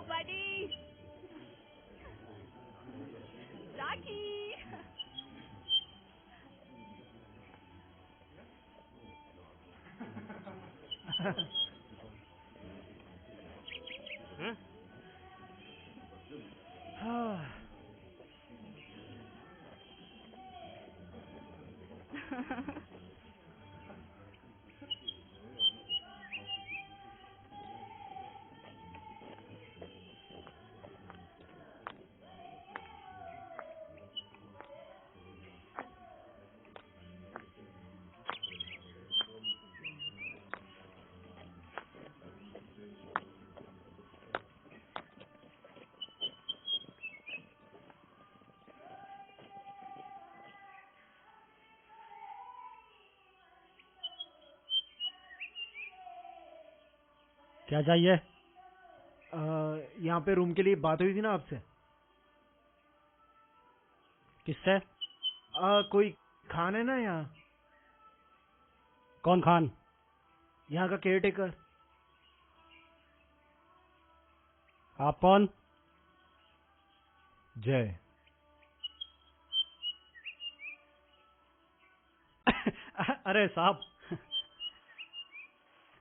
buddy. Jackie. क्या चाहिए? यहाँ पे रूम के लिए बात हुई थी ना आपसे। किससे? कोई खान है ना यहाँ। कौन खान? यहाँ का केयरटेकर। आप कौन? जय। अरे साहब,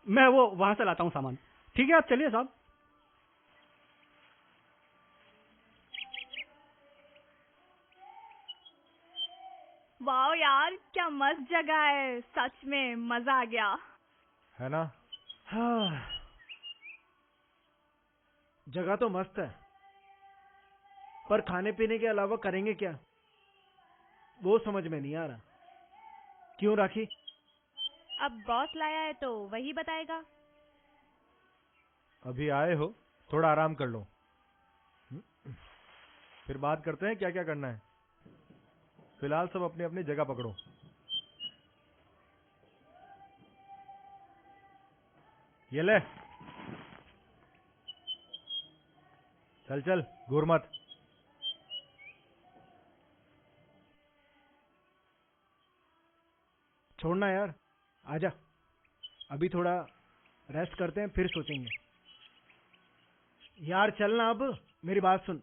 मैं वो वहां से लाता हूँ सामान। ठीक है, आप चलिए साहब। वाओ यार, क्या मस्त जगह है, सच में मजा आ गया है ना। हाँ, जगह तो मस्त है, पर खाने पीने के अलावा करेंगे क्या, वो समझ में नहीं आ रहा। क्यों राखी? अब बॉस लाया है तो वही बताएगा। अभी आए हो, थोड़ा आराम कर लो, फिर बात करते हैं क्या क्या करना है। फिलहाल सब अपनी अपनी जगह पकड़ो। ये ले, चल चल, घूर मत। छोड़ना यार, आजा। अभी थोड़ा रेस्ट करते हैं, फिर सोचेंगे। यार चलना अब, मेरी बात सुन।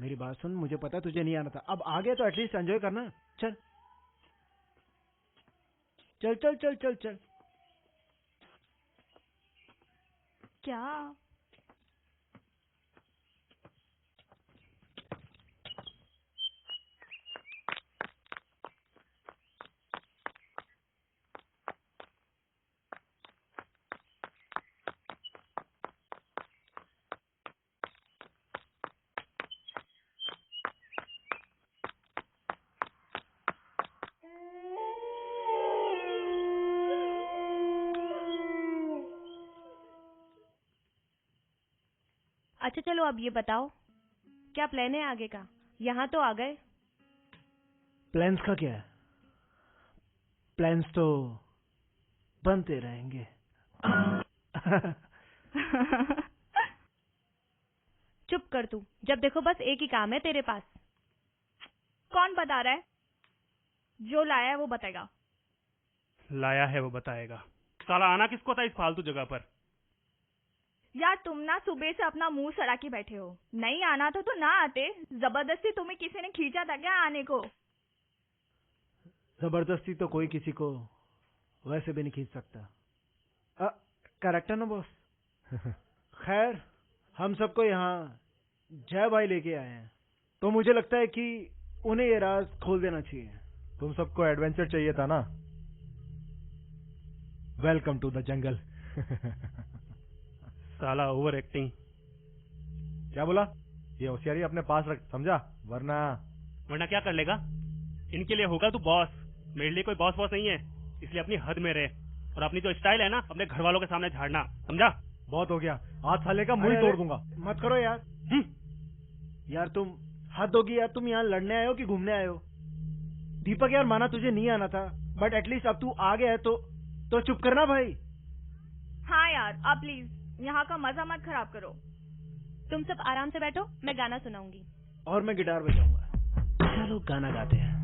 मेरी बात सुन, मुझे पता है तुझे नहीं आना था, अब आ गया तो एटलीस्ट एंजॉय करना। चल चल चल चल चल चल। क्या? अच्छा चलो अब ये बताओ, क्या प्लान है आगे का? यहाँ तो आ गए। प्लान्स का क्या है? प्लान्स तो बनते रहेंगे। चुप कर तू, जब देखो बस एक ही काम है तेरे पास। कौन बता रहा है? जो लाया है वो बताएगा। लाया है वो बताएगा। साला आना किसको था इस फालतू जगह पर? यार तुम ना सुबह से अपना मुंह सड़ा के बैठे हो। नहीं आना था तो ना आते, जबरदस्ती तुम्हें किसी ने खींचा था क्या आने को? जबरदस्ती तो कोई किसी को वैसे भी नहीं खींच सकता। करेक्ट है ना बॉस? खैर, हम सबको यहाँ जय भाई लेके आए हैं, तो मुझे लगता है कि उन्हें ये राज खोल देना चाहिए। तुम सबको एडवेंचर चाहिए था ना? Welcome to the jungle. साला ओवर एक्टिंग। क्या बोला? ये होशियारी अपने पास रख, समझा? वरना क्या कर लेगा? इनके लिए होगा तू बॉस, मेरे लिए कोई बॉस नहीं है। इसलिए अपनी हद में रहे और अपनी जो स्टाइल है ना अपने घर वालों के सामने झाड़ना, समझा? बहुत हो गया, आज साले का मुंह ही तोड़ दूंगा। मत करो यार। यार तुम हद होगी यार, तुम यहाँ लड़ने आए हो कि घूमने आए हो? दीपक यार, माना तुझे नहीं आना था, बट एटलीस्ट अब तू आ गया है तो चुप करना भाई। हाँ यार, अब प्लीज यहाँ का मजा मत खराब करो। तुम सब आराम से बैठो, मैं गाना सुनाऊंगी। और मैं गिटार बजाऊंगा। चलो गाना गाते हैं।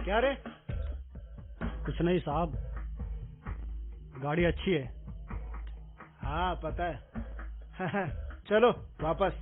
क्या रे? कुछ नहीं साहब, गाड़ी अच्छी है। हाँ पता है। चलो वापस।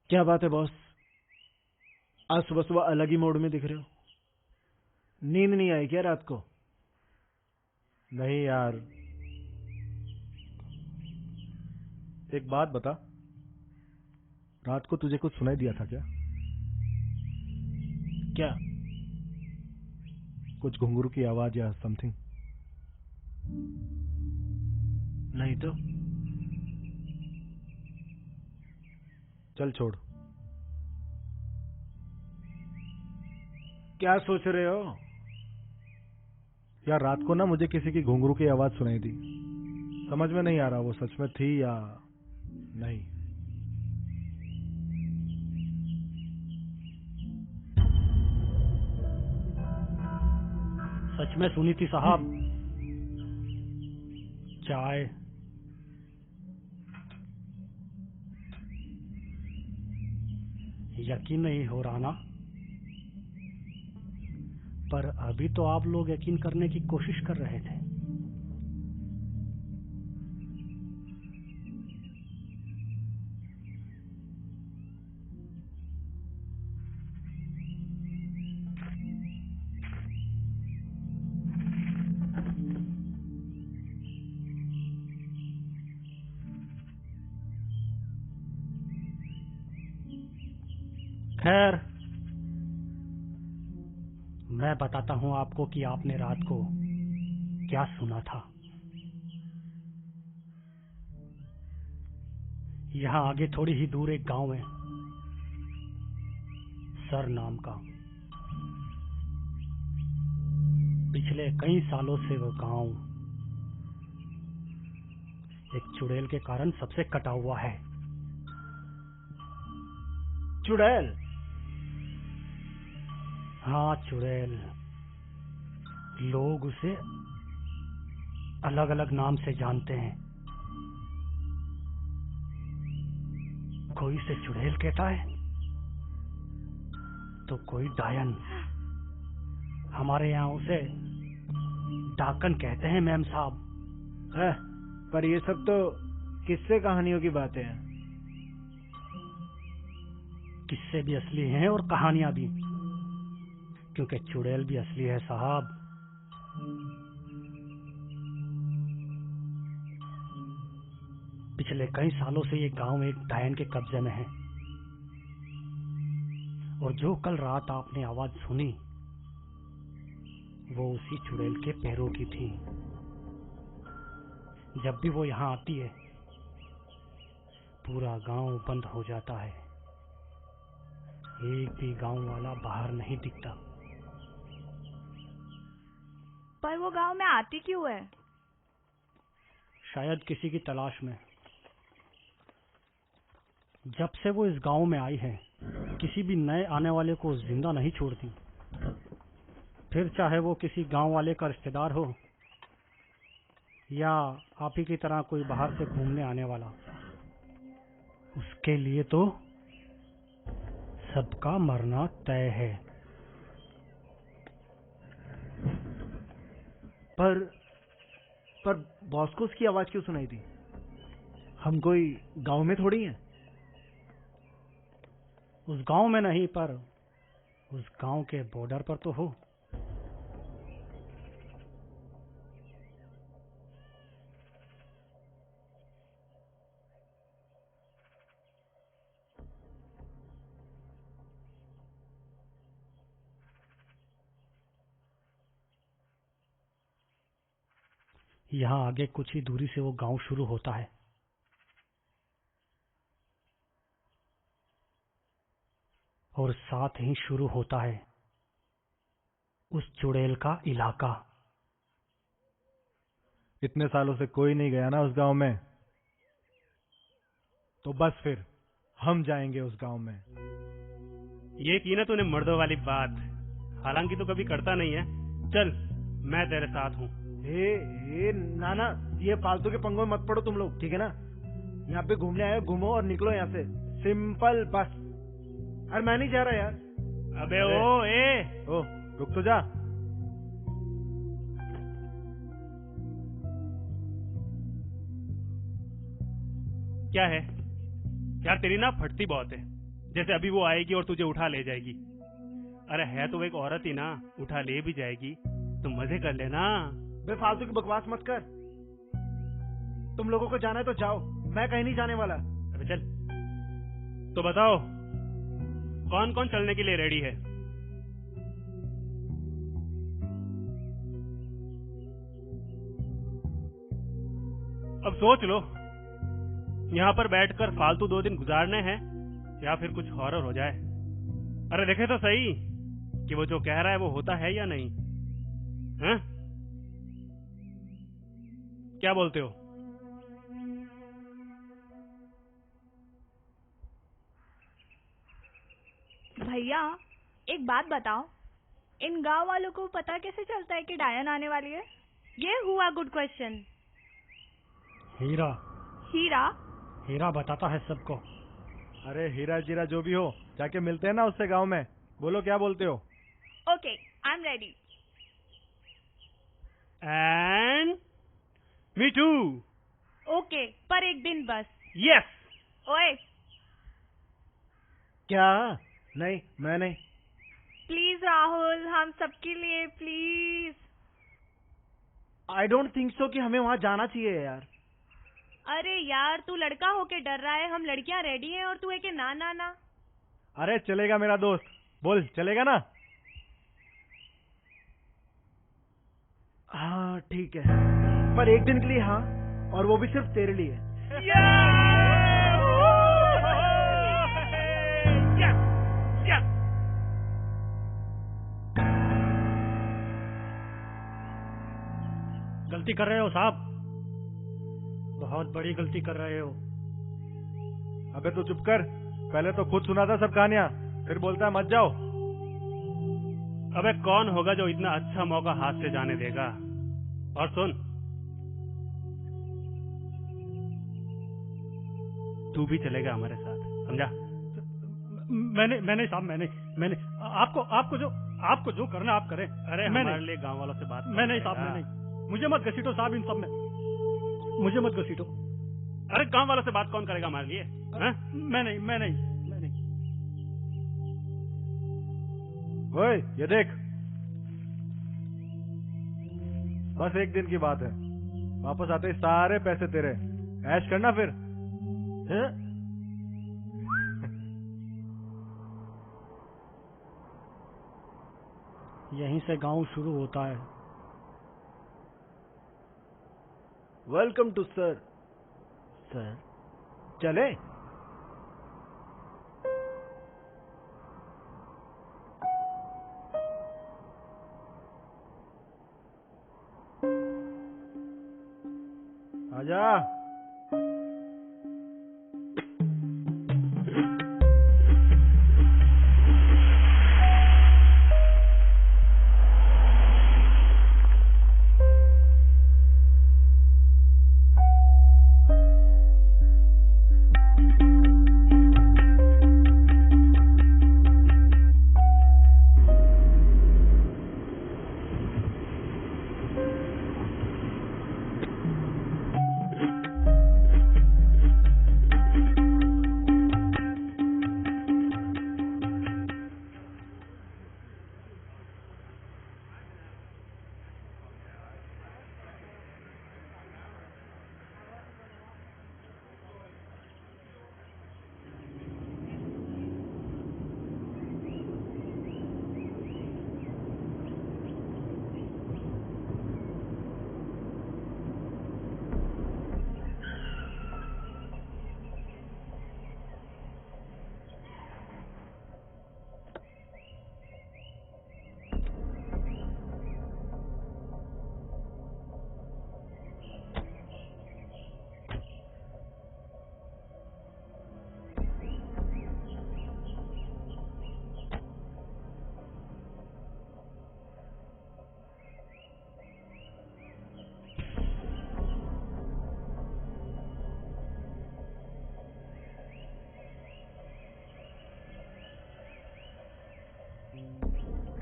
क्या बात है बॉस, आज सुबह सुबह अलग ही मोड में दिख रहे हो? नींद नहीं आई क्या रात को? नहीं यार, एक बात बता, रात को तुझे कुछ सुनाई दिया था क्या? क्या? कुछ घुंघरू की आवाज या समथिंग? नहीं तो चल छोड़। क्या सोच रहे हो? यार रात को ना मुझे किसी की घुंघरू की आवाज सुनाई दी। समझ में नहीं आ रहा वो सच में थी या नहीं। सच में सुनी थी साहब। चाय यकीन नहीं हो रहा ना, पर अभी तो आप लोग यकीन करने की कोशिश कर रहे थे। खैर, मैं बताता हूं आपको कि आपने रात को क्या सुना था। यहां आगे थोड़ी ही दूर एक गांव है, सर नाम का। पिछले कई सालों से वो गांव एक चुड़ैल के कारण सबसे कटा हुआ है। चुड़ैल? हाँ, चुड़ैल। लोग उसे अलग अलग नाम से जानते हैं। कोई इसे चुड़ैल कहता है तो कोई डायन। हमारे यहाँ उसे डाकन कहते हैं मैम साहब। है, पर ये सब तो किस्से कहानियों की बातें हैं। किस्से भी असली हैं और कहानियां भी, क्योंकि चुड़ैल भी असली है साहब। पिछले कई सालों से ये गांव एक डायन के कब्जे में है, और जो कल रात आपने आवाज सुनी वो उसी चुड़ैल के पैरों की थी। जब भी वो यहाँ आती है पूरा गांव बंद हो जाता है। एक भी गांव वाला बाहर नहीं दिखता। पर वो गांव में आती क्यों है? शायद किसी की तलाश में। जब से वो इस गांव में आई है किसी भी नए आने वाले को जिंदा नहीं छोड़ती, फिर चाहे वो किसी गांव वाले का रिश्तेदार हो या आप ही की तरह कोई बाहर से घूमने आने वाला। उसके लिए तो सबका मरना तय है। पर बॉस को उसकी आवाज क्यों सुनाई दी? हम कोई गांव में थोड़ी हैं। उस गांव में नहीं, पर उस गांव के बॉर्डर पर तो हो। यहाँ आगे कुछ ही दूरी से वो गांव शुरू होता है। और साथ ही शुरू होता है उस चुड़ैल का इलाका। इतने सालों से कोई नहीं गया ना उस गांव में, तो बस फिर हम जाएंगे उस गांव में। ये की ना तूने मर्दों वाली बात, हालांकि तो कभी करता नहीं है। चल, मैं तेरे साथ हूँ। ए नाना, ये फालतू के पंगों में मत पड़ो तुम लोग, ठीक है ना? यहाँ पे घूमने आए, घूमो और निकलो यहाँ से, सिंपल बस। अरे मैं नहीं जा रहा यार। अबे ओ रुक तो जा। क्या है यार, तेरी ना फटती बहुत है। जैसे अभी वो आएगी और तुझे उठा ले जाएगी। अरे है तो एक औरत ही ना, उठा ले भी जाएगी तो मजे कर लेना। बेफालतू की बकवास मत कर। तुम लोगों को जाना है तो जाओ, मैं कहीं नहीं जाने वाला। अबे चल, तो बताओ कौन कौन चलने के लिए रेडी है? अब सोच लो, यहाँ पर बैठकर फालतू 2 दिन गुजारने हैं या फिर कुछ हॉरर हो जाए। अरे देखे तो सही कि वो जो कह रहा है वो होता है या नहीं, हैं? क्या बोलते हो? भैया एक बात बताओ, इन गांव वालों को पता कैसे चलता है कि डायन आने वाली है? ये हुआ गुड क्वेश्चन। हीरा हीरा? हीरा बताता है सबको। अरे हीरा जीरा जो भी हो, जाके मिलते हैं ना उससे गांव में। बोलो क्या बोलते हो? Okay, I am ready. And me too. Okay, पर एक दिन बस। यस। ओए क्या? नहीं, मैं नहीं। प्लीज राहुल, हम सबके लिए please. I don't think so कि हमें वहां जाना चाहिए यार। अरे यार, तू लड़का होके डर रहा है, हम लड़कियां रेडी हैं और तू है कि ना ना ना। अरे चलेगा मेरा दोस्त, बोल चलेगा ना? हाँ ठीक है, पर एक दिन के लिए हाँ, और वो भी सिर्फ तेरे लिए। गलती कर रहे हो साहब, बहुत बड़ी गलती कर रहे हो। अबे तू चुप कर, पहले तो खुद सुनाता सब कहानियां, फिर बोलता है मत जाओ। अबे कौन होगा जो इतना अच्छा मौका हाथ से जाने देगा? और सुन, तू भी चलेगा हमारे साथ, समझा? मैंने साहब, मैंने आपको जो करना आप करें। अरे मैं हमारे नहीं। लिए गांव वालों से बात मैं नहीं साहब, मैं नहीं। मुझे मत घसीटो साहब इन सब में, मुझे मत घसीटो। अरे गांव वालों से बात कौन करेगा हमारे लिए? हैं? मैं नहीं। ओए ये देख, बस एक दिन की बात है, वापस आते ही सारे पैसे तेरे। ऐश करना फिर। हैं? यहीं से गांव शुरू होता है। Welcome to sir. सर चले? आजा।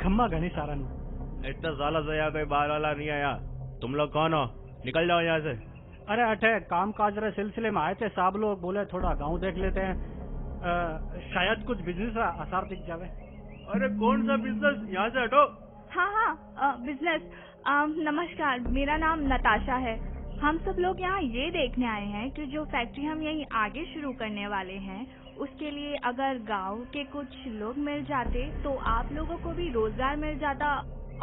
खम्मा गणेश आरानी। इतना सालों से यहाँ कोई बाहर वाला नहीं आया, तुम लोग कौन हो? निकल जाओ यहाँ से। अरे अठे काम काज रहे सिलसिले में आए थे साहब लोग, बोले थोड़ा गांव देख लेते हैं, शायद कुछ बिजनेस आसार दिख जावे। अरे कौन सा बिजनेस? यहाँ से हटो। हाँ, बिजनेस। नमस्कार, मेरा नाम नताशा है। हम सब लोग यहाँ ये देखने आए हैं कि जो फैक्ट्री हम यहीं आगे शुरू करने वाले हैं, उसके लिए अगर गांव के कुछ लोग मिल जाते तो आप लोगों को भी रोजगार मिल जाता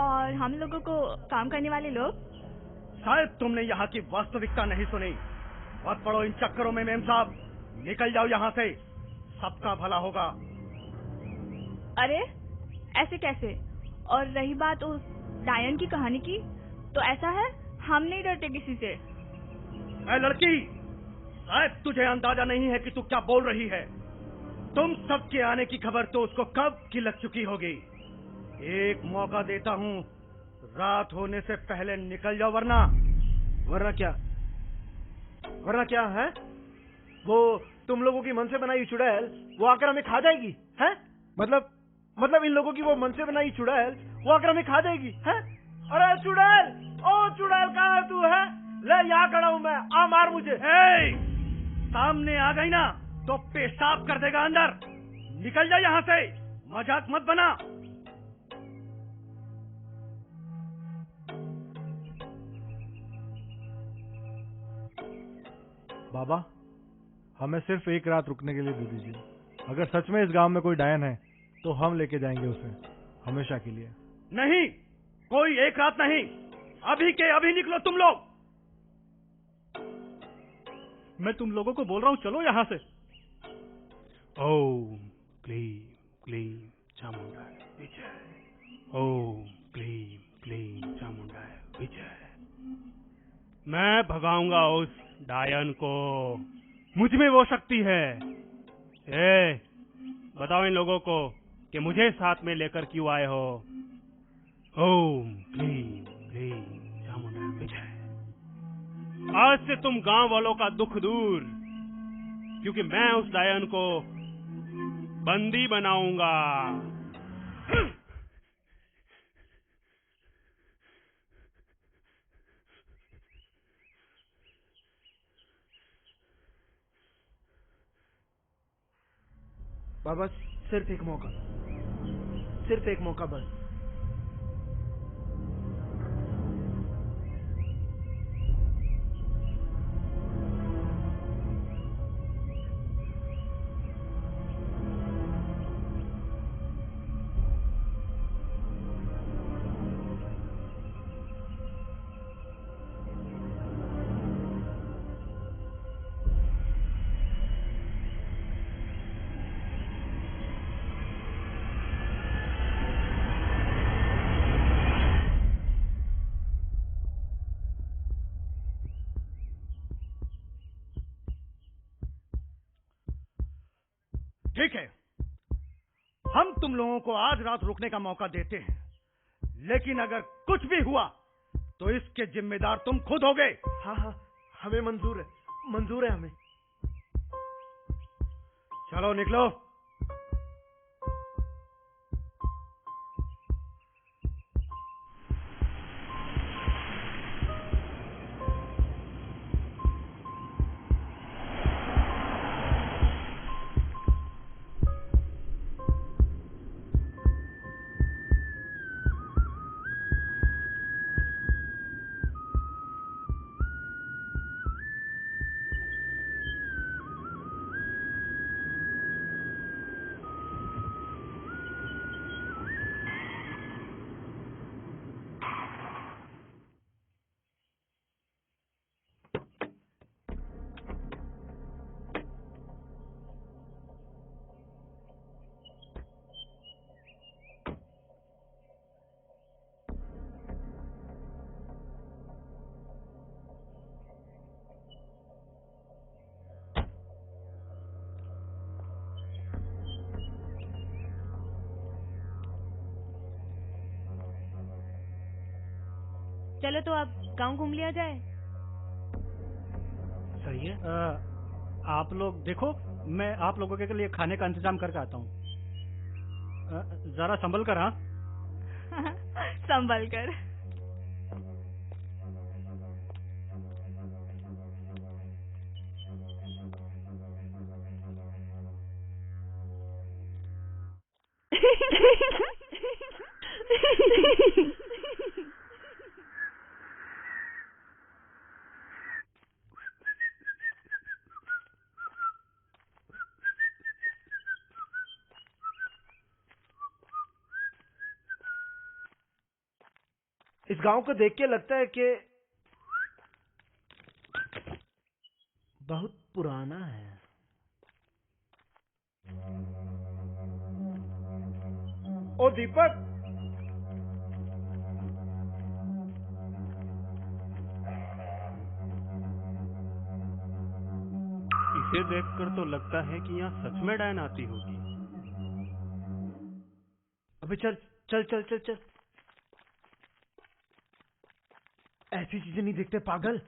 और हम लोगों को काम करने वाले लोग। शायद तुमने यहाँ की वास्तविकता नहीं सुनी। मत पड़ो इन चक्करों में मेम साहब, निकल जाओ यहाँ से, सबका भला होगा। अरे ऐसे कैसे? और रही बात उस डायन की कहानी की, तो ऐसा है हम नहीं डरते किसी से। ऐ लड़की, शायद तुझे अंदाजा नहीं है कि तू क्या बोल रही है। तुम सबके आने की खबर तो उसको कब की लग चुकी होगी। एक मौका देता हूँ, रात होने से पहले निकल जाओ, वरना क्या है? वो तुम लोगों की मन से बनाई चुड़ैल वो आकर हमें खा जाएगी है? मतलब इन लोगों की वो मन से बनाई चुड़ैल वो आकर हमें खा जाएगी है? अरे चुड़ैल, ओ चुड़ैल कहाँ है तू है? ले यहाँ खड़ा हूँ मैं, आ मार मुझे। सामने आ गई ना तो पेशाब कर देगा अंदर। निकल जा यहाँ से, मजाक मत बना। बाबा, हमें सिर्फ एक रात रुकने के लिए दे दीजिए। अगर सच में इस गांव में कोई डायन है तो हम लेके जाएंगे उसे हमेशा के लिए। नहीं, कोई एक रात नहीं, अभी के अभी निकलो तुम लोग। मैं तुम लोगों को बोल रहा हूँ, चलो यहाँ से। ओम क्लीम क्लीम चामुंडाय विजय। ओम क्लीम क्लीम चामुंडाय विजय। मैं भगाऊंगा उस डायन को, मुझ में वो शक्ति है। बताओ इन लोगों को कि मुझे साथ में लेकर क्यों आए हो। ओम क्लीम क्लीम चामुंडाय विजय। आज से तुम गांव वालों का दुख दूर, क्योंकि मैं उस डायन को बंदी बनाऊंगा। बाबा सिर्फ एक मौका बस। ठीक है, हम तुम लोगों को आज रात रुकने का मौका देते हैं, लेकिन अगर कुछ भी हुआ तो इसके जिम्मेदार तुम खुद होगे। हाँ, हमें मंजूर है हमें। चलो निकलो। चलो तो अब गांव घूम लिया जाए। सही है। आप लोग देखो, मैं आप लोगों के लिए खाने का इंतजाम करके आता हूँ। जरा संभल कर। हाँ संभल कर। इस गांव को देख के लगता है कि बहुत पुराना है। ओ दीपक, इसे देखकर तो लगता है कि यहाँ सच में डायन आती होगी। अबे चल चल चल चल चल, ऐसी चीजें नहीं देखते पागल।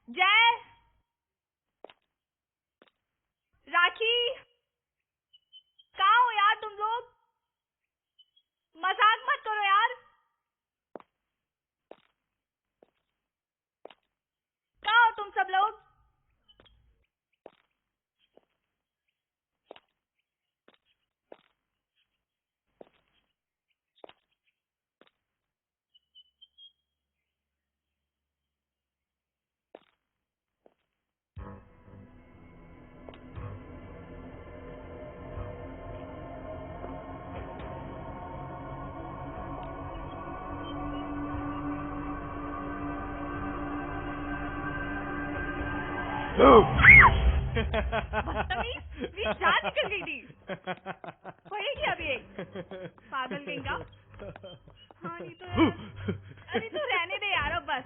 जय, राखी, कहाँ हो यार तुम लोग? मजाक मत करो यार। कहाँ हो तुम सब लोग? बदतमीज, मेरी जान निकल गई थी। पड़ेगी अब ये पागल कहीं का। हाँ नहीं तो यार, अरे तू रहने दे यार अब बस।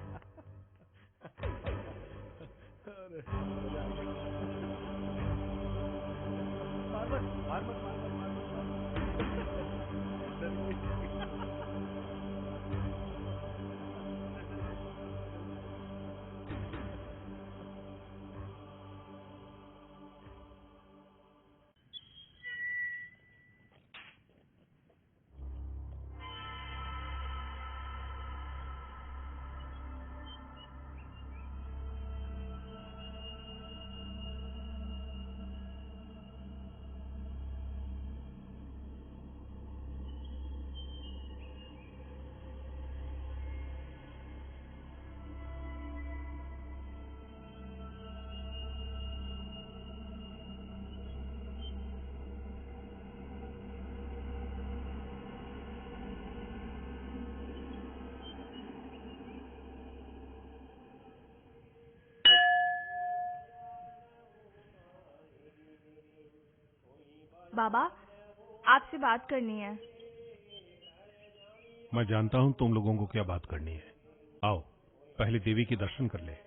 बाबा, आपसे बात करनी है। मैं जानता हूं तुम लोगों को क्या बात करनी है। आओ, पहले देवी के दर्शन कर ले।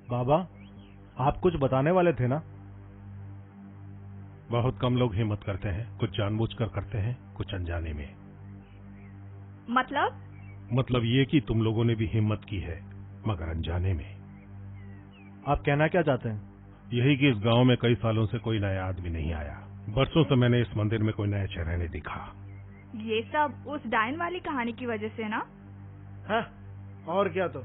बाबा, आप कुछ बताने वाले थे ना? बहुत कम लोग हिम्मत करते हैं, कुछ जानबूझकर करते हैं, कुछ अनजाने में। मतलब ये कि तुम लोगों ने भी हिम्मत की है, मगर अनजाने में। आप कहना क्या चाहते हैं? यही कि इस गांव में कई सालों से कोई नया आदमी नहीं आया। बरसों से मैंने इस मंदिर में कोई नया चेहरा नहीं दिखा। ये सब उस डायन वाली कहानी की वजह से ना? हाँ, और क्या तो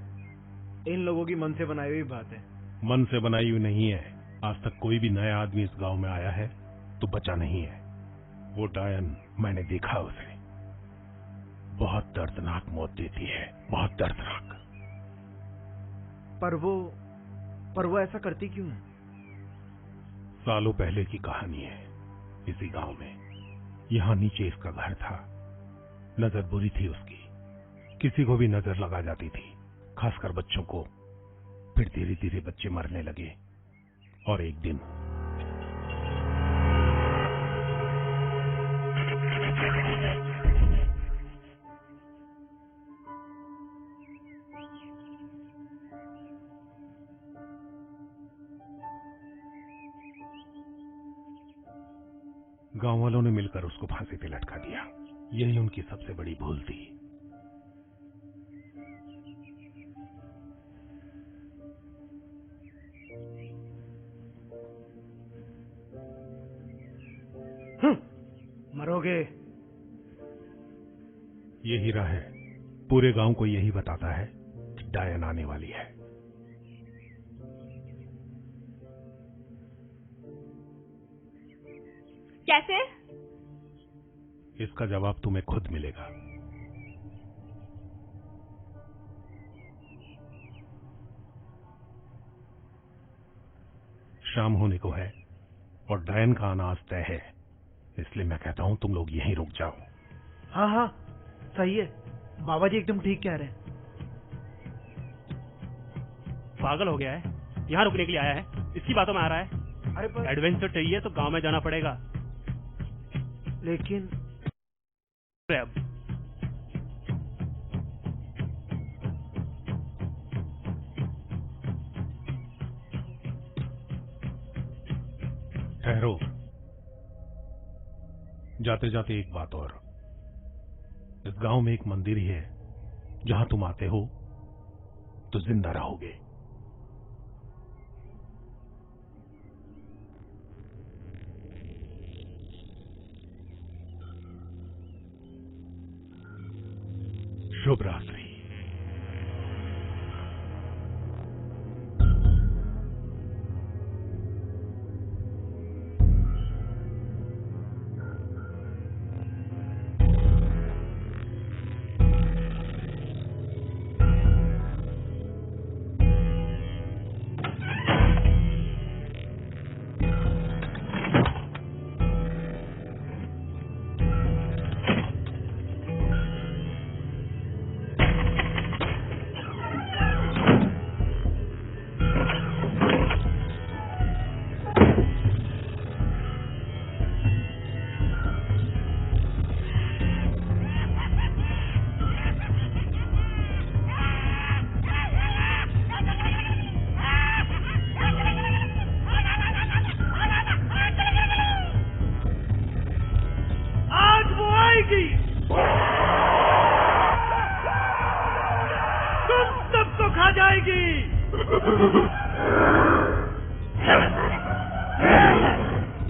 इन लोगों की मन से बनाई हुई बात है। मन से बनाई हुई नहीं है। आज तक कोई भी नया आदमी इस गांव में आया है तो बचा नहीं है। वो डायन, मैंने देखा उसे। बहुत दर्दनाक मौत देती है, बहुत दर्दनाक। पर वो ऐसा करती क्यों है? सालों पहले की कहानी है। इसी गांव में, यहाँ नीचे इसका घर था। नजर बुरी थी उसकी, किसी को भी नजर लगा जाती थी, खासकर बच्चों को। फिर धीरे धीरे बच्चे मरने लगे और एक दिन गांव वालों ने मिलकर उसको फांसी पे लटका दिया। यही उनकी सबसे बड़ी भूल थी। मरोगे, ये हीरा है, पूरे गांव को यही बताता है कि डायन आने वाली है। कैसे? इसका जवाब तुम्हें खुद मिलेगा। शाम होने को है और डायन का आना आज तय है, इसलिए मैं कहता हूं तुम लोग यहीं रुक जाओ। हाँ हाँ सही है, बाबा जी एकदम ठीक कह रहे हैं। पागल हो गया है, यहाँ रुकने के लिए आया है, इसकी बातों में आ रहा है। अरे पर एडवेंचर चाहिए तो गांव में जाना पड़ेगा। लेकिन अब ठहरो, जाते जाते एक बात और, इस गांव में एक मंदिर ही है जहां तुम आते हो तो जिंदा रहोगे। शुभ रात्रि।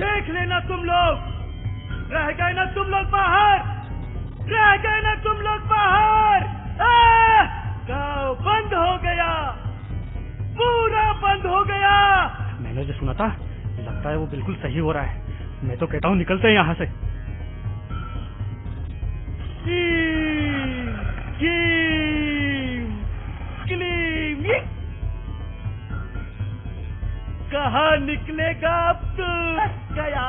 देख लेना तुम लोग, रह गए ना तुम लोग बाहर, रह गए ना तुम लोग बाहर। गाँव बंद हो गया, पूरा बंद हो गया। मैंने जो सुना था लगता है वो बिल्कुल सही हो रहा है। मैं तो कहता हूँ निकलते हैं यहाँ से। कहाँ निकलेगा अब तू? गया।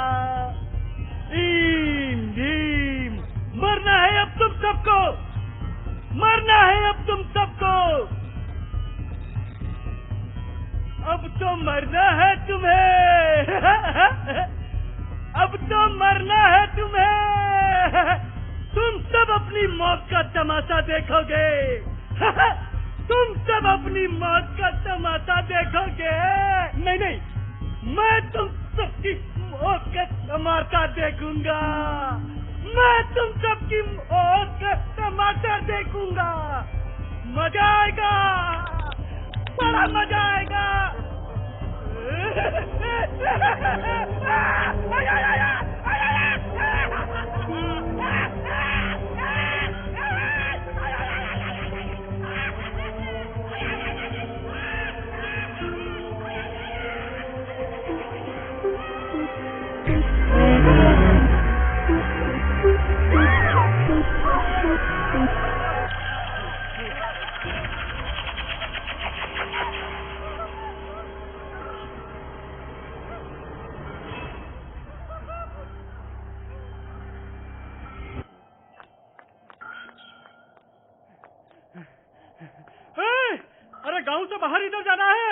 भीम, मरना है अब तुम सबको, मरना है अब तुम सबको। अब तो मरना है तुम्हें, अब तो मरना है तुम्हें। तुम सब अपनी मौत का तमाशा देखोगे। तुम सब अपनी मौत का तमाशा देखोगे। नहीं नहीं, मैं तुम सबकी मौत का तमाशा देखूंगा। मैं तुम सबकी मौत का तमाशा देखूंगा। मजा आएगा, बड़ा मजा आएगा। अरे गांव से बाहर इधर जाना है।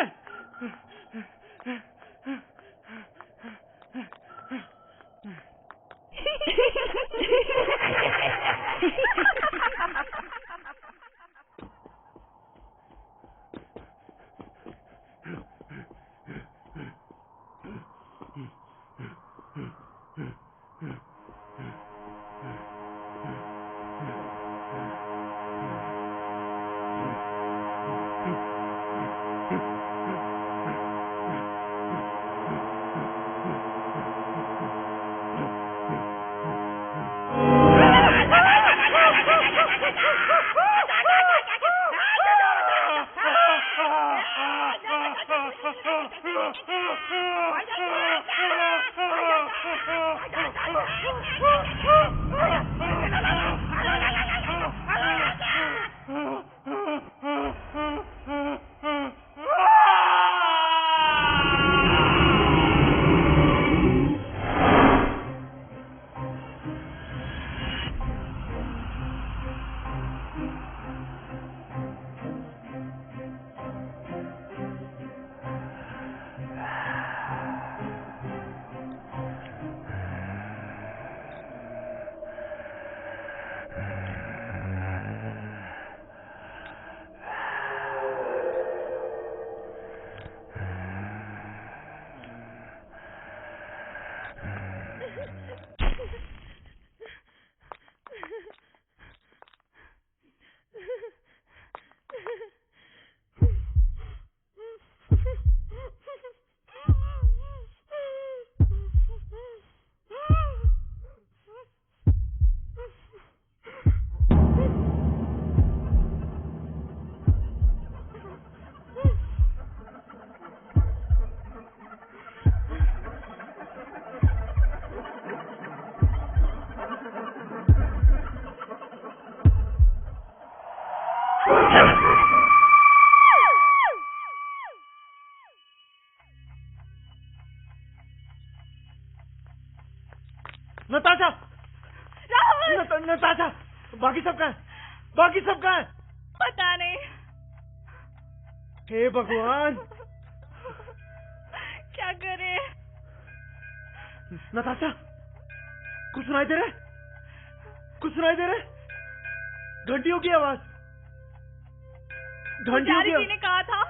नताशा, नताशा, बाकी सब कहाँ है? बाकी सब कहाँ है? पता नहीं। हे भगवान, क्या करे? नताशा, कुछ सुनाई दे रहा है? कुछ सुनाई दे रहा है? घंटियों की आवाज। घंटियों की जी ने कहा था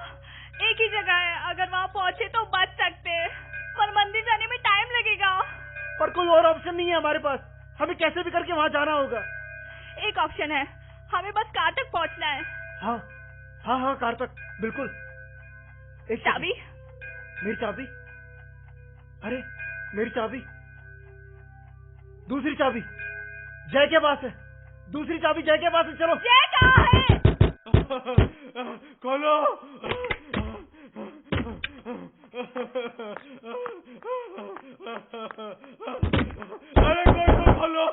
एक ही जगह है, अगर वहाँ पहुँचे तो बच सकते हैं, पर मंदिर जाने में टाइम लगेगा। पर कोई और ऑप्शन नहीं है हमारे पास, हमें कैसे भी करके वहाँ जाना होगा। एक ऑप्शन है, हमें बस कार तक पहुँचना है। हाँ हाँ हाँ, कार तक, बिल्कुल। एक चाबी? मेरी चाबी? अरे मेरी चाबी, दूसरी चाबी जय के पास है, दूसरी चाबी जय के पास है। चलो। जय कहाँ है? खोलो। अरे कोई तो खोलो,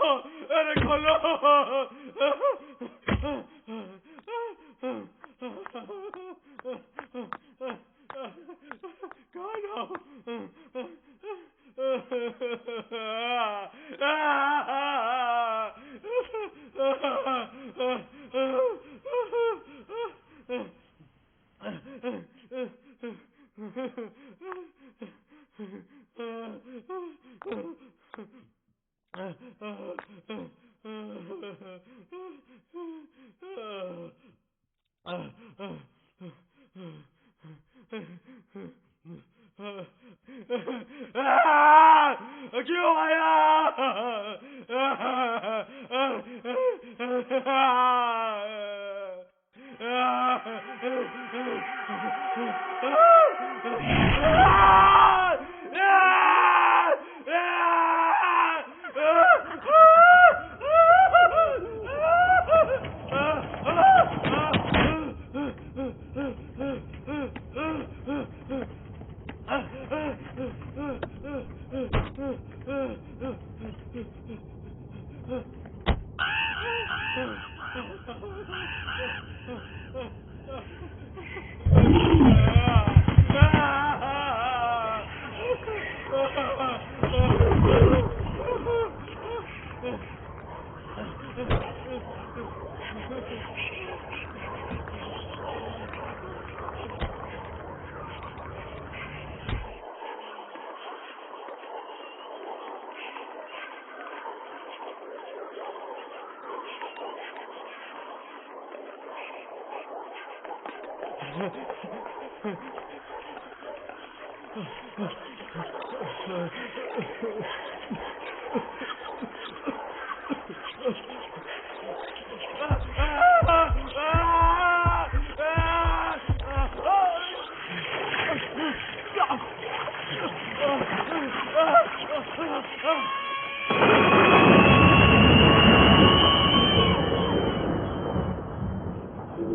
अरे खोलो। क्यों आया?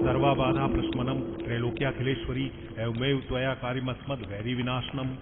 सर्वाबाधा प्रशमनम त्रैलोक्या अखिलेश्वरी एवमेव त्वया कार्यमस्मद् वैरी विनाशनम्।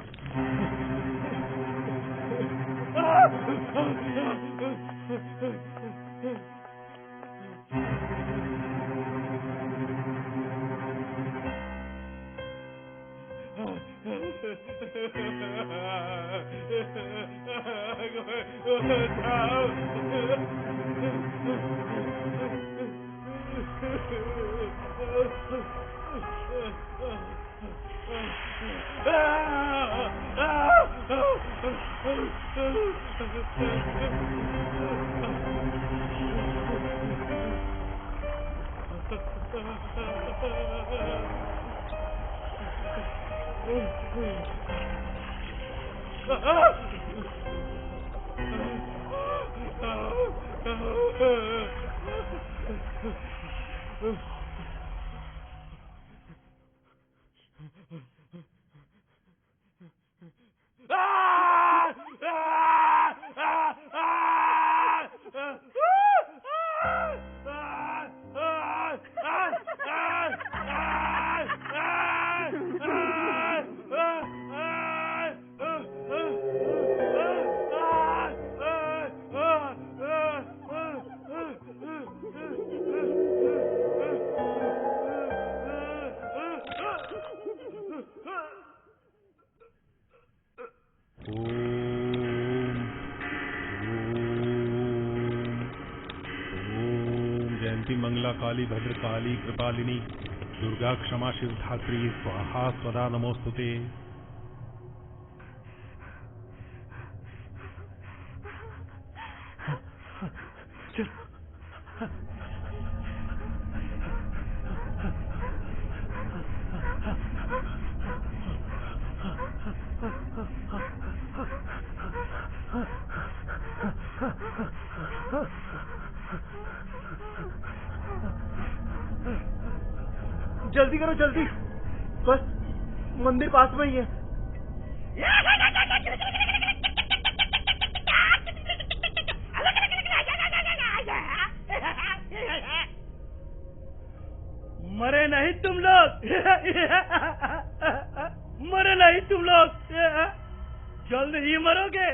मंगला काली भद्र काली कृपालिनी दुर्गा क्षमा शिवधात्री स्वाहा स्वदा नमोस्तुते। जल्दी करो जल्दी, बस मंदिर पास में ही है। मरे नहीं तुम लोग, मरे नहीं तुम लोग, जल्द ही मरोगे।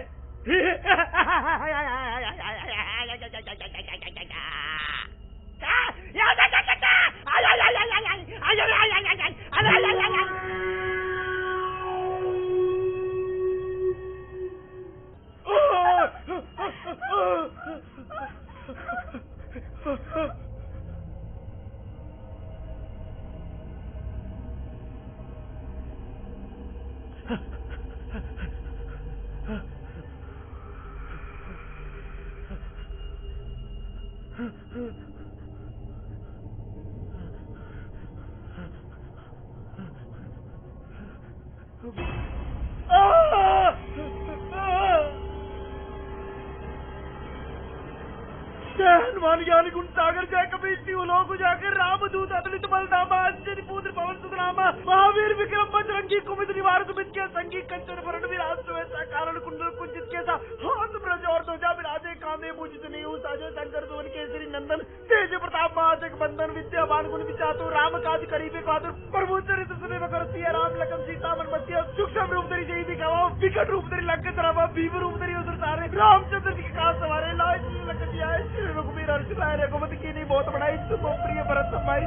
हनुमान ज्ञान गुण सागर जय कपीश लोक जाकर रामदूत अतुलित बलधामा आश्चर्य पुत्र पवन सुतनामा महावीर विक्रम बजरंगी कुमित निवार सुमित के संगी कंचन वरण विराज सुवेशा कारण कुंडल कुंजित केसा हाथ ब्रज और ध्वजा विराजे कांधे पूजित नीहू साजे शंकर सुवन केसरी नंदन तेज प्रताप महाजग बंदन विद्यावान गुण विचातु राम काज करीबे बहादुर प्रभु चरित सुने वकर सिया राम लखन सीता मन मसिया सूक्ष्म रूप धरि जय दिखावा विकट रूप धरि लंका जरावा भीम रूप धरि उधर तारे रामचंद्र जी के काज सवारे लाए लखन जी आए श्री रघुवीर हर्ष लाए रघुमति की नहीं बहुत बड़ाई तुम प्रिय भरत समाई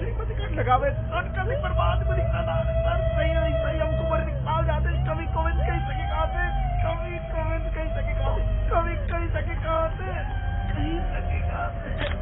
श्रीमती कट लगावे कभी बर्बाद बड़ी संयम कुमार दिखाल जाते कभी कोविंद कही सके कहते कभी कोविंद कही सके कहते कभी कही सके कहते कही सके कहते।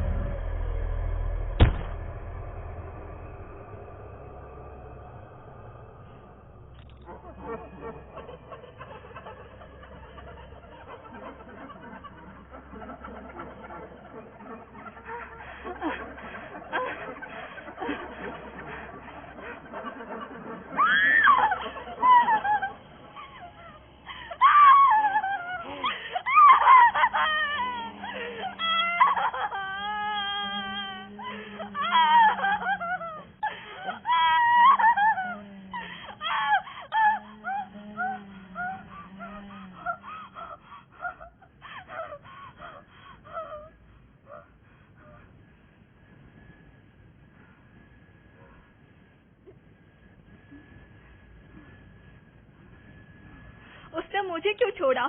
मुझे क्यों छोड़ा?